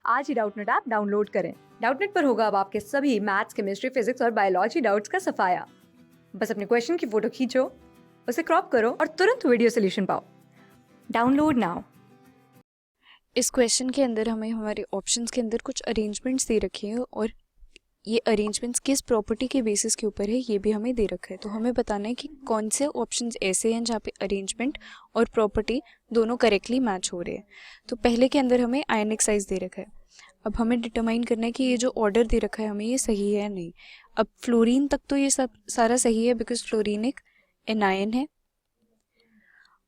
आज ही Doubtnut app download करें। Doubtnut पर होगा अब आपके सभी मैथ्स, केमिस्ट्री, फिजिक्स और बायोलॉजी डाउट्स का सफाया। बस अपने क्वेश्चन की फोटो खींचो, उसे क्रॉप करो और तुरंत वीडियो सोल्यूशन पाओ। Download now. इस क्वेश्चन के अंदर हमें हमारे ऑप्शंस के अंदर कुछ अरेंजमेंट्स दे रखे हैं और ये अरेंजमेंट्स किस प्रॉपर्टी के बेसिस के ऊपर है ये भी हमें दे रखा है। तो हमें बताना है कि कौन से ऑप्शंस ऐसे हैं जहाँ पे अरेंजमेंट और प्रॉपर्टी दोनों करेक्टली मैच हो रहे हैं। तो पहले के अंदर हमें आयनिक साइज दे रखा है। अब हमें डिटरमाइन करना है कि ये जो ऑर्डर दे रखा है हमें ये सही है या नहीं। अब फ्लोरीन तक तो ये सब सारा सही है बिकॉज फ्लोरीन एक एनायन है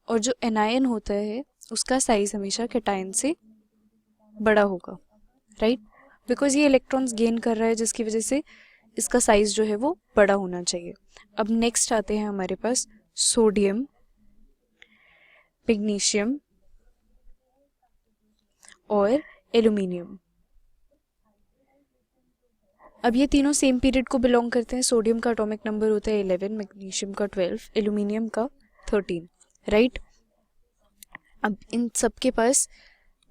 और जो एनायन होता है उसका साइज हमेशा कैटायन से बड़ा होगा, राइट? बिकॉज ये इलेक्ट्रॉन्स गेन कर रहा है जिसकी वजह से इसका साइज जो है वो बड़ा होना चाहिए। अब नेक्स्ट आते हैं हमारे पास सोडियम, मैग्नीशियम और एल्यूमिनियम। अब ये तीनों सेम पीरियड को बिलोंग करते हैं। सोडियम का एटॉमिक नंबर होता है 11, मैग्नीशियम का 12, एल्यूमिनियम का 13, राइट? अब इन सब के पास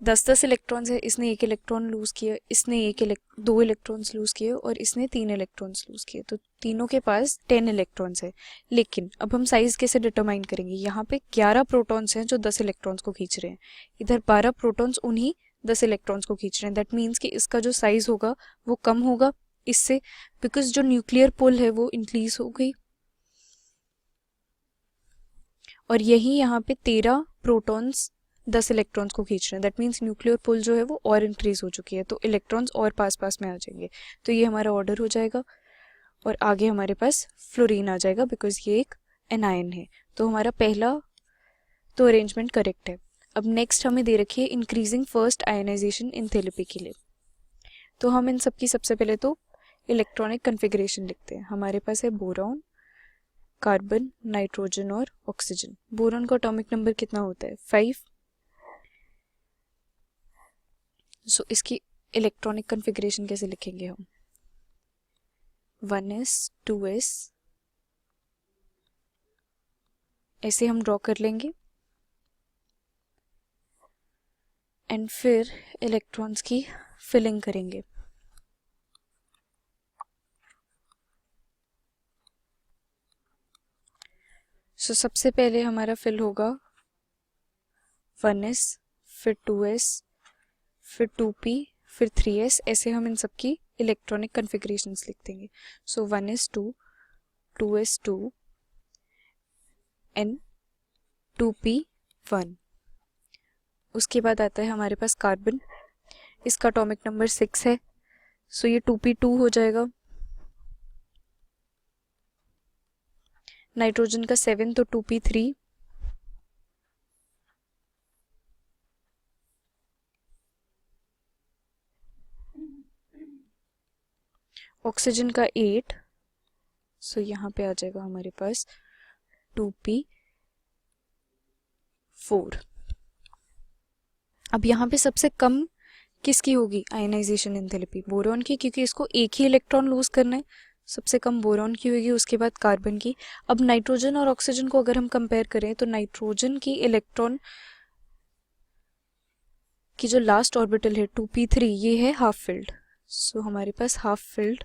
10-10 इलेक्ट्रॉन्स है। इसने एक इलेक्ट्रॉन लूज किया, इसने दो इलेक्ट्रॉन्स लूज किए और इसने 3 इलेक्ट्रॉन्स लूज किए। तो तीनों के पास 10 इलेक्ट्रॉन्स है। लेकिन अब हम साइज कैसे डिटरमाइन करेंगे? यहाँ पे 11 प्रोटॉन्स हैं जो 10 इलेक्ट्रॉन्स को खींच रहे हैं, इधर 12 प्रोटॉन्स उन्हीं 10 इलेक्ट्रॉन्स को खींच रहे हैं। दैट मीन्स कि इसका जो साइज होगा वो कम होगा इससे, बिकॉज जो न्यूक्लियर पुल है वो इंक्रीज हो गई। और यही यहाँ पे 13 प्रोटॉन्स 10 इलेक्ट्रॉन्स को खींच रहे हैं। दैट मीन्स न्यूक्लियर पुल जो है वो और इंक्रीज हो चुकी है, तो इलेक्ट्रॉन्स और पास पास में आ जाएंगे। तो ये हमारा ऑर्डर हो जाएगा और आगे हमारे पास फ्लोरीन आ जाएगा बिकॉज ये एक एनायन है। तो हमारा पहला तो अरेंजमेंट करेक्ट है। अब नेक्स्ट हमें दे रखी है इंक्रीजिंग फर्स्ट आयनाइजेशन एंथैल्पी के लिए। तो हम इन सब की सबसे पहले तो इलेक्ट्रॉनिक कन्फिग्रेशन लिखते हैं। हमारे पास है बोरॉन, कार्बन, नाइट्रोजन और ऑक्सीजन। बोरॉन का एटॉमिक नंबर कितना होता है? 5। सो इसकी इलेक्ट्रॉनिक कन्फिग्रेशन कैसे लिखेंगे हम? 1s 2s ऐसे हम ड्रॉ कर लेंगे एंड फिर इलेक्ट्रॉन्स की फिलिंग करेंगे। सो सबसे पहले हमारा फिल होगा 1s, फिर 2s, फिर 2p, फिर 3s। ऐसे हम इन सब की इलेक्ट्रॉनिक कन्फिग्रेशंस लिख देंगे। सो 1s 2, 2s 2 एंड 2p 1। उसके बाद आता है हमारे पास कार्बन। इसका एटॉमिक नंबर 6 है, सो ये 2p2 हो जाएगा। नाइट्रोजन का 7 तो 2p3। ऑक्सीजन का 8, सो यहाँ पे आ जाएगा हमारे पास 2p4। अब यहाँ पे सबसे कम किसकी होगी आयनाइजेशन एंथैल्पी? बोरॉन की, क्योंकि इसको एक ही इलेक्ट्रॉन लूज करना है। सबसे कम बोरॉन की होगी, उसके बाद कार्बन की। अब नाइट्रोजन और ऑक्सीजन को अगर हम कंपेयर करें तो नाइट्रोजन की इलेक्ट्रॉन की जो लास्ट ऑर्बिटल है 2p3, ये है हाफ फिल्ड। सो हमारे पास हाफ फिल्ड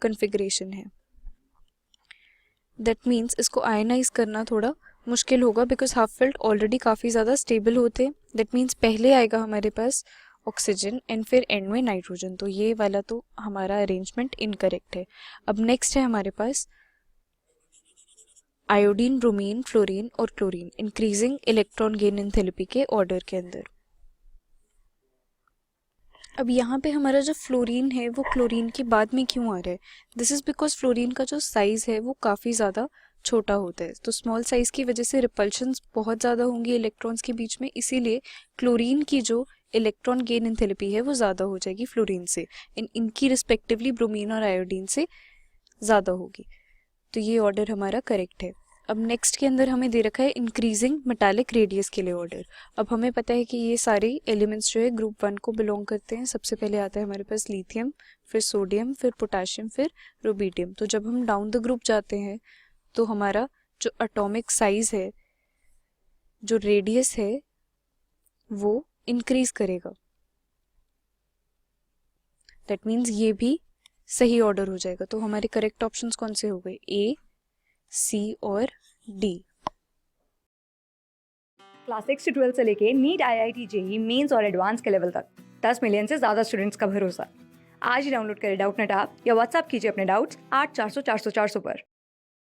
कन्फिग्रेशन है। दैट मीन्स इसको आयनाइज करना थोड़ा मुश्किल होगा बिकॉज हाफ फिल्ड ऑलरेडी काफ़ी ज़्यादा स्टेबल होते हैं। दैट मीन्स पहले आएगा हमारे पास ऑक्सीजन एंड फिर एंड में नाइट्रोजन। तो ये वाला तो हमारा अरेंजमेंट इनकरेक्ट है। अब नेक्स्ट है हमारे पास आयोडीन, ब्रोमीन, फ्लोरीन और chlorine increasing electron gain enthalpy के ऑर्डर के अंदर। अब यहाँ पे हमारा जो फ्लोरीन है वो क्लोरीन के बाद में क्यों आ रहा है? दिस इज़ बिकॉज फ्लोरीन का जो साइज़ है वो काफ़ी ज़्यादा छोटा होता है। तो स्मॉल साइज़ की वजह से रिपल्शंस बहुत ज़्यादा होंगी इलेक्ट्रॉन्स के बीच में, इसीलिए क्लोरीन की जो इलेक्ट्रॉन गेन एंथैल्पी है वो ज़्यादा हो जाएगी फ्लोरीन से। इनकी रिस्पेक्टिवली ब्रोमीन और आयोडीन से ज़्यादा होगी। तो ये ऑर्डर हमारा करेक्ट है। अब नेक्स्ट के अंदर हमें दे रखा है इंक्रीजिंग मेटालिक रेडियस के लिए ऑर्डर। अब हमें पता है कि ये सारे एलिमेंट्स जो है ग्रुप 1 को बिलोंग करते हैं। सबसे पहले आता है हमारे पास लिथियम, फिर सोडियम, फिर पोटाशियम, फिर रुबिडियम। तो जब हम डाउन द ग्रुप जाते हैं तो हमारा जो एटॉमिक साइज है, जो रेडियस है, वो इंक्रीज करेगा। दैट मीन्स ये भी सही ऑर्डर हो जाएगा। तो हमारे करेक्ट ऑप्शंस कौन से हो गए, ए, सी और डी। क्लास 6 से 12 से लेके नीट, IIT, जेई मेंस और एडवांस के लेवल तक 10 मिलियन से ज़्यादा स्टूडेंट्स का भरोसा। आज ही डाउनलोड करें डाउटनेट ऐप या व्हाट्सएप कीजिए अपने डाउट्स 8400 400 400 पर।